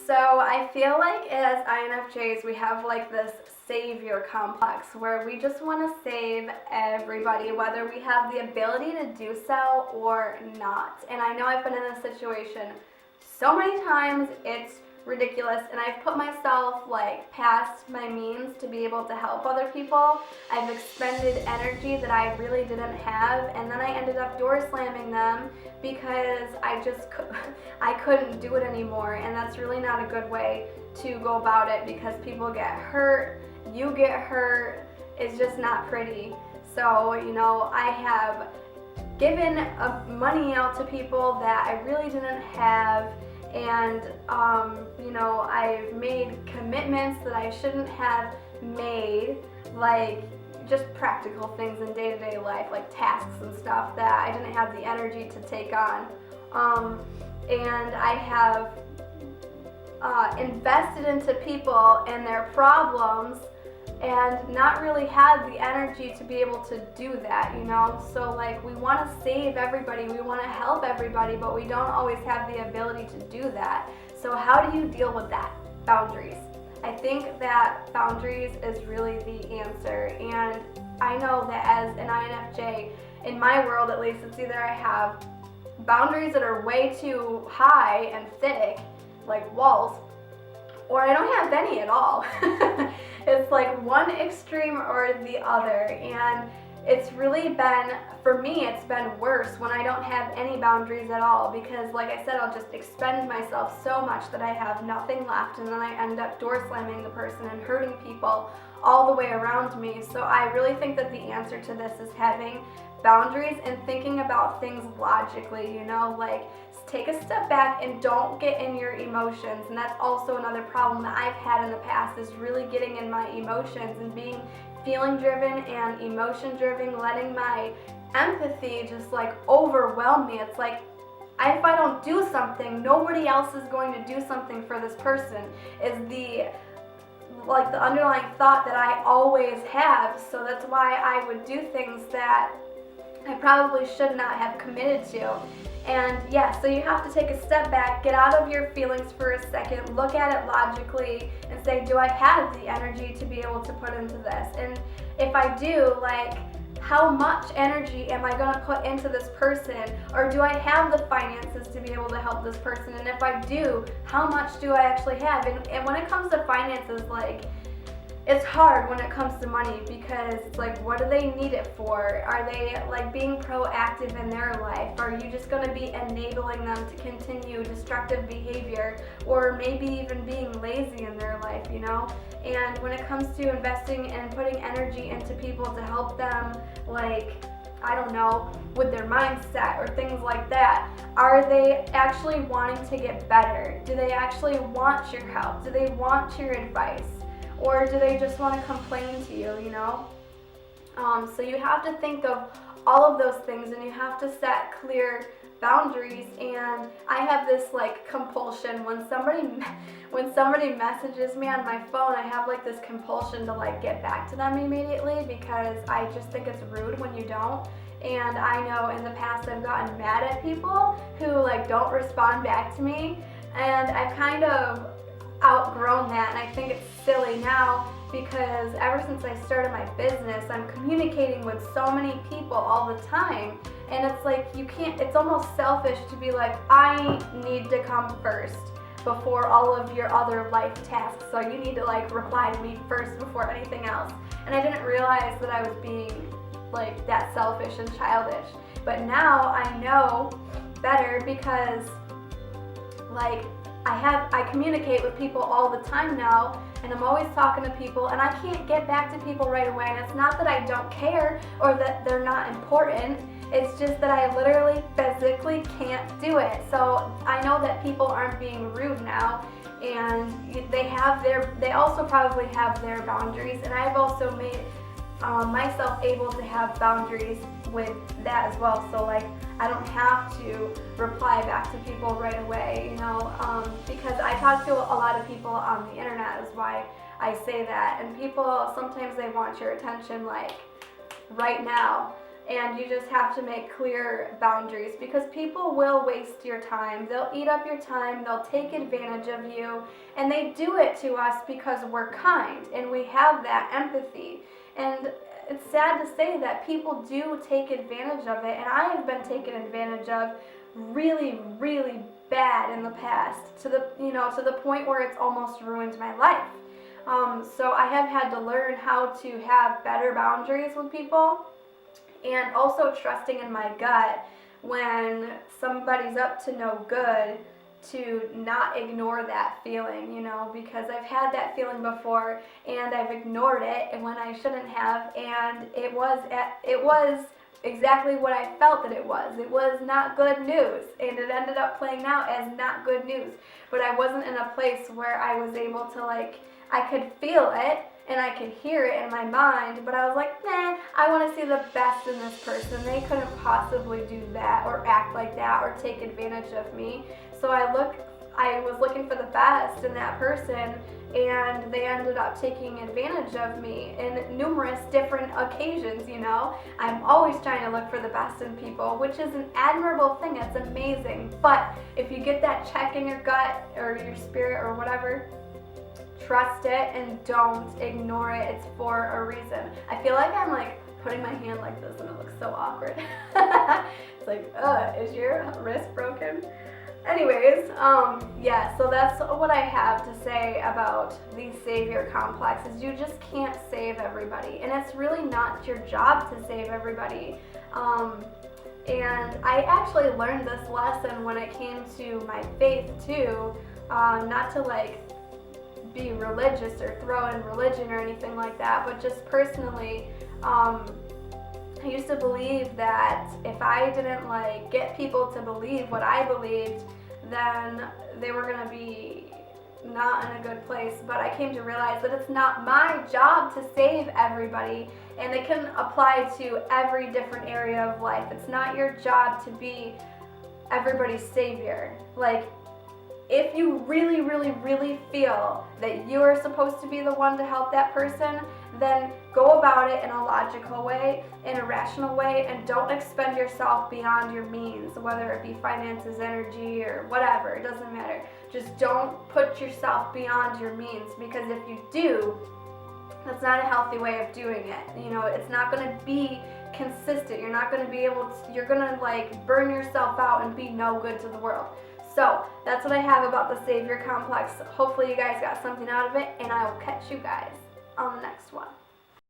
So I feel like as INFJs, we have like this savior complex where we just want to save everybody, whether we have the ability to do so or not. And I know I've been in this situation so many times, it's ridiculous, and I've put myself like past my means to be able to help other people. I've expended energy that I really didn't have, and then I ended up door slamming them because I couldn't do it anymore, and that's really not a good way to go about it because people get hurt, you get hurt, it's just not pretty. So, I have given money out to people that I really didn't have, and I've made commitments that I shouldn't have made, like just practical things in day-to-day life, like tasks and stuff that I didn't have the energy to take on. And I have invested into people and their problems and not really had the energy to be able to do that, So like we want to save everybody, we want to help everybody, but we don't always have the ability to do that. So how do you deal with that? Boundaries. I think that boundaries is really the answer, and I know that as an INFJ, in my world at least, it's either I have boundaries that are way too high and thick, like walls, or I don't have any at all. It's like one extreme or the other, and it's really been, for me, it's been worse when I don't have any boundaries at all, because like I said, I'll just expend myself so much that I have nothing left, and then I end up door slamming the person and hurting people all the way around me. So I really think that the answer to this is having boundaries and thinking about things logically, like take a step back and don't get in your emotions. And that's also another problem that I've had in the past, is really getting in my emotions and being feeling driven and emotion driven, letting my empathy just like overwhelm me. It's like, if I don't do something, nobody else is going to do something for this person, is the underlying thought that I always have. So that's why I would do things that I probably should not have committed to. And yeah, so you have to take a step back, get out of your feelings for a second, look at it logically, and say, do I have the energy to be able to put into this? And if I do, like, how much energy am I going to put into this person? Or do I have the finances to be able to help this person? And if I do, how much do I actually have? And when it comes to finances, like, it's hard when it comes to money, because like, what do they need it for? Are they like being proactive in their life? Are you just going to be enabling them to continue destructive behavior, or maybe even being lazy in their life, And when it comes to investing and putting energy into people to help them, like, I don't know, with their mindset or things like that, are they actually wanting to get better? Do they actually want your help? Do they want your advice? Or do they just want to complain to you, So you have to think of all of those things, and you have to set clear boundaries. And I have this like compulsion when somebody messages me on my phone, I have like this compulsion to like get back to them immediately, because I just think it's rude when you don't. And I know in the past I've gotten mad at people who like don't respond back to me, and I've kind of outgrown that, and I think it's silly now, because ever since I started my business, I'm communicating with so many people all the time, and it's like it's almost selfish to be like, I need to come first before all of your other life tasks, so you need to like reply to me first before anything else. And I didn't realize that I was being like that selfish and childish, but now I know better, because like I communicate with people all the time now, and I'm always talking to people, and I can't get back to people right away. And it's not that I don't care or that they're not important, it's just that I literally physically can't do it. So I know that people aren't being rude now, and they also probably have their boundaries, and I've also made myself able to have boundaries with that as well. So like, I don't have to reply back to people right away, because I talk to a lot of people on the internet, is why I say that. And people, sometimes they want your attention like right now. And you just have to make clear boundaries, because people will waste your time. They'll eat up your time, they'll take advantage of you, and they do it to us because we're kind and we have that empathy. And it's sad to say that people do take advantage of it, and I have been taken advantage of really, really bad in the past, to the point where it's almost ruined my life. So I have had to learn how to have better boundaries with people, and also trusting in my gut when somebody's up to no good, to not ignore that feeling, because I've had that feeling before and I've ignored it, and when I shouldn't have, and it was exactly what I felt that it was. It was not good news, and it ended up playing out as not good news. But I wasn't in a place where I was able to, I could feel it and I could hear it in my mind, but I was like, nah, I want to see the best in this person. They couldn't possibly do that or act like that or take advantage of me. So I was looking for the best in that person, and they ended up taking advantage of me in numerous different occasions. I'm always trying to look for the best in people, which is an admirable thing. It's amazing. But if you get that check in your gut or your spirit or whatever, trust it and don't ignore it. It's for a reason. I feel like I'm putting my hand like this and it looks so awkward. It's like, is your wrist broken? Anyways, yeah, so that's what I have to say about the savior complex, is you just can't save everybody, and it's really not your job to save everybody. And I actually learned this lesson when it came to my faith too, not to be religious or throw in religion or anything like that, but just personally, I used to believe that if I didn't get people to believe what I believed, then they were going to be not in a good place. But I came to realize that it's not my job to save everybody, and it can apply to every different area of life. It's not your job to be everybody's savior. If you really, really, really feel that you are supposed to be the one to help that person, then go about it in a logical way, in a rational way, and don't expend yourself beyond your means, whether it be finances, energy, or whatever. It doesn't matter. Just don't put yourself beyond your means, because if you do, that's not a healthy way of doing it. It's not going to be consistent. You're not going to be able to, you're going to burn yourself out and be no good to the world. So that's what I have about the savior complex. Hopefully you guys got something out of it, and I will catch you guys on the next one.